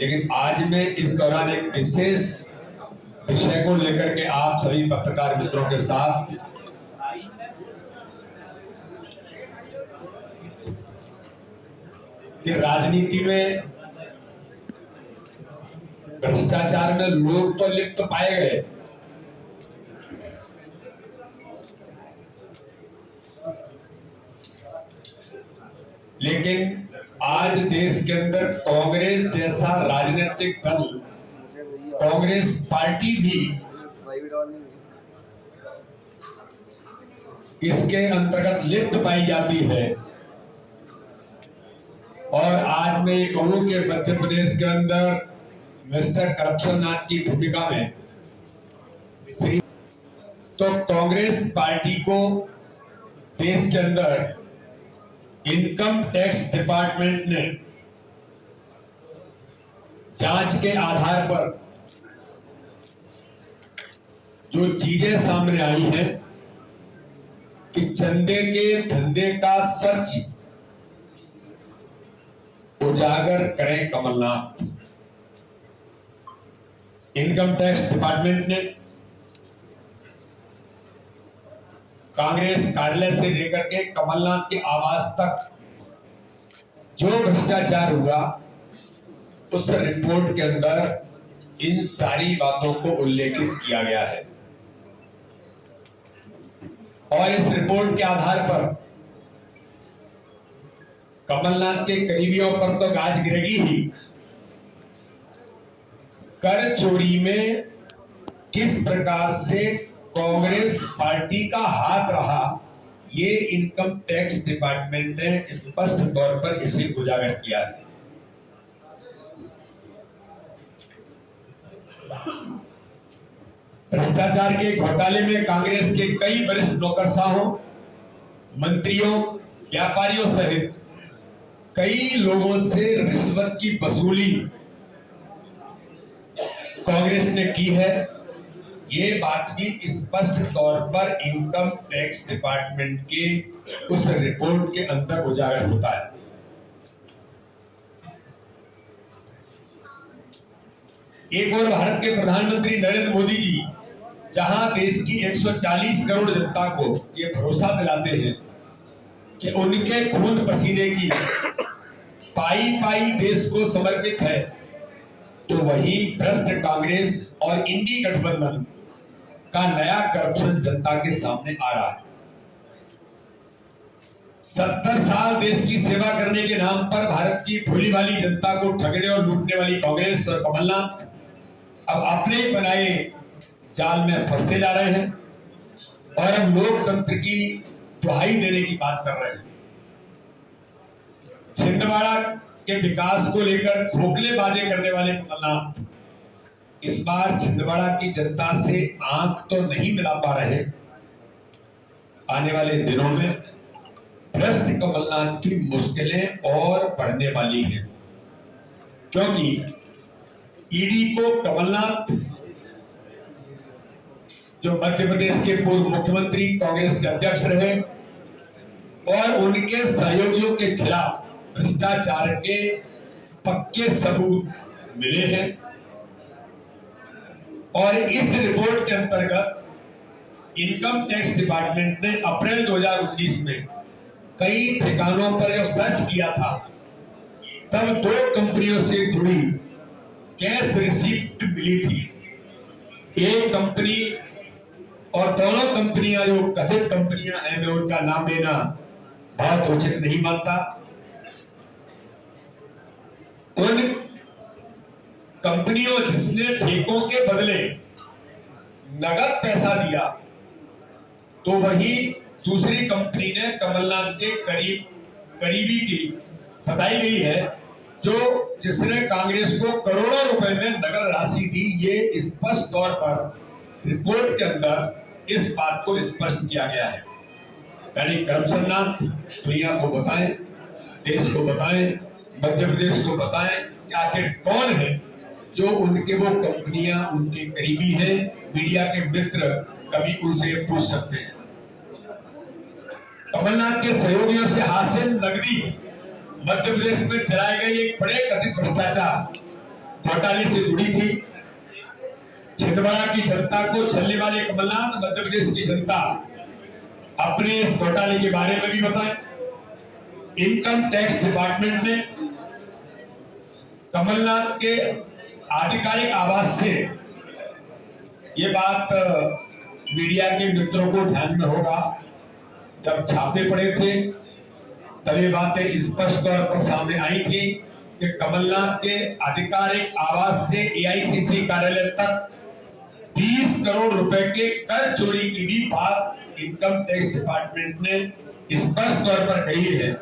लेकिन आज मैं इस दौरान एक विशेष विषय को लेकर के आप सभी पत्रकार मित्रों के साथ कि राजनीति में भ्रष्टाचार में लोग तो लिप्त पाए गए, लेकिन आज देश के अंदर कांग्रेस जैसा राजनीतिक दल, कांग्रेस पार्टी भी इसके अंतर्गत लिप्त पाई जाती है। और आज मैं ये कहूं कि मध्य प्रदेश के अंदर मिस्टर करप्शन नाथ की भूमिका में तो कांग्रेस पार्टी को देश के अंदर इनकम टैक्स डिपार्टमेंट ने जांच के आधार पर जो चीजें सामने आई हैं कि चंदे के धंधे का सच उजागर करें कमलनाथ। इनकम टैक्स डिपार्टमेंट ने कांग्रेस कार्यालय से लेकर के कमलनाथ के आवास तक जो भ्रष्टाचार हुआ उस रिपोर्ट के अंदर इन सारी बातों को उल्लेखित किया गया है। और इस रिपोर्ट के आधार पर कमलनाथ के करीबियों पर तो गाज गिरेगी ही। कर चोरी में किस प्रकार से कांग्रेस पार्टी का हाथ रहा, ये इनकम टैक्स डिपार्टमेंट ने स्पष्ट तौर पर इसे उजागर किया है। भ्रष्टाचार के घोटाले में कांग्रेस के कई वरिष्ठ नौकरशाहों, मंत्रियों, व्यापारियों सहित कई लोगों से रिश्वत की वसूली कांग्रेस ने की है। ये बात भी स्पष्ट तौर पर इनकम टैक्स डिपार्टमेंट के उस रिपोर्ट के अंदर उजागर होता है। एक और भारत के प्रधानमंत्री नरेंद्र मोदी जी जहां देश की 140 करोड़ जनता को ये भरोसा दिलाते हैं कि उनके खून पसीने की पाई पाई देश को समर्पित है, तो वही भ्रष्ट कांग्रेस और इंडी गठबंधन का नया करप्शन जनता के सामने आ रहा है। 70 साल देश की सेवा करने के नाम पर भारत की भोली भाली जनता को ठगने और लूटने वाली कांग्रेस और कमलनाथ अब अपने ही बनाए जाल में फंसते जा रहे हैं और हम लोकतंत्र की दुहाई देने की बात कर रहे हैं। छिंदवाड़ा के विकास को लेकर खोखले वादे करने वाले कमलनाथ इस बार छिंदवाड़ा की जनता से आंख तो नहीं मिला पा रहे। आने वाले दिनों में भ्रष्ट कमलनाथ की मुश्किलें और बढ़ने वाली हैं, क्योंकि ईडी को कमलनाथ जो मध्य प्रदेश के पूर्व मुख्यमंत्री कांग्रेस के अध्यक्ष रहे और उनके सहयोगियों के खिलाफ भ्रष्टाचार के पक्के सबूत मिले हैं। और इस रिपोर्ट के अंतर्गत इनकम टैक्स डिपार्टमेंट ने अप्रैल 2019 में कई ठिकानों पर जब सर्च किया था, तब 2 कंपनियों से जुड़ी कैश रिसीप्ट मिली थी। एक कंपनी और दोनों कंपनियां जो कथित कंपनियां हैं, मैं उनका नाम लेना बहुत उचित नहीं मानता। उन कंपनियों जिसने ठेकों के बदले नगद पैसा दिया, तो वही दूसरी कंपनी ने कमलनाथ के करीबी की बताई गई है, जो जिसने कांग्रेस को करोड़ों रुपए में नगद राशि दी। ये स्पष्ट तौर पर रिपोर्ट के अंदर इस बात को स्पष्ट किया गया है। यानी करप्शन नाथ दुनिया को बताएं, देश को बताएं, मध्य प्रदेश को बताएं कि आखिर कौन है जो उनके वो कंपनियां उनके करीबी हैं। मीडिया के मित्र कभी उनसे पूछ सकते हैं। कमलनाथ के सहयोगियों से हासिल नकदी मध्य प्रदेश में चलाए गए एक बड़े कथित भ्रष्टाचार घोटाले से जुड़ी थी। छिंदवाड़ा की जनता को छलने वाले कमलनाथ मध्य प्रदेश की जनता अपने इस घोटाले के बारे में भी बताएं। इनकम टैक्स डिपार्टमेंट ने कमलनाथ के आधिकारिक आवास से, ये बात मीडिया के मित्रों को ध्यान में होगा, जब छापे पड़े थे तब ये बातें स्पष्ट तौर पर सामने आई थी कि कमलनाथ के आधिकारिक आवास से एआईसीसी कार्यालय तक 20 करोड़ रुपए के कर चोरी की भी बात इनकम टैक्स डिपार्टमेंट ने स्पष्ट तौर पर कही है।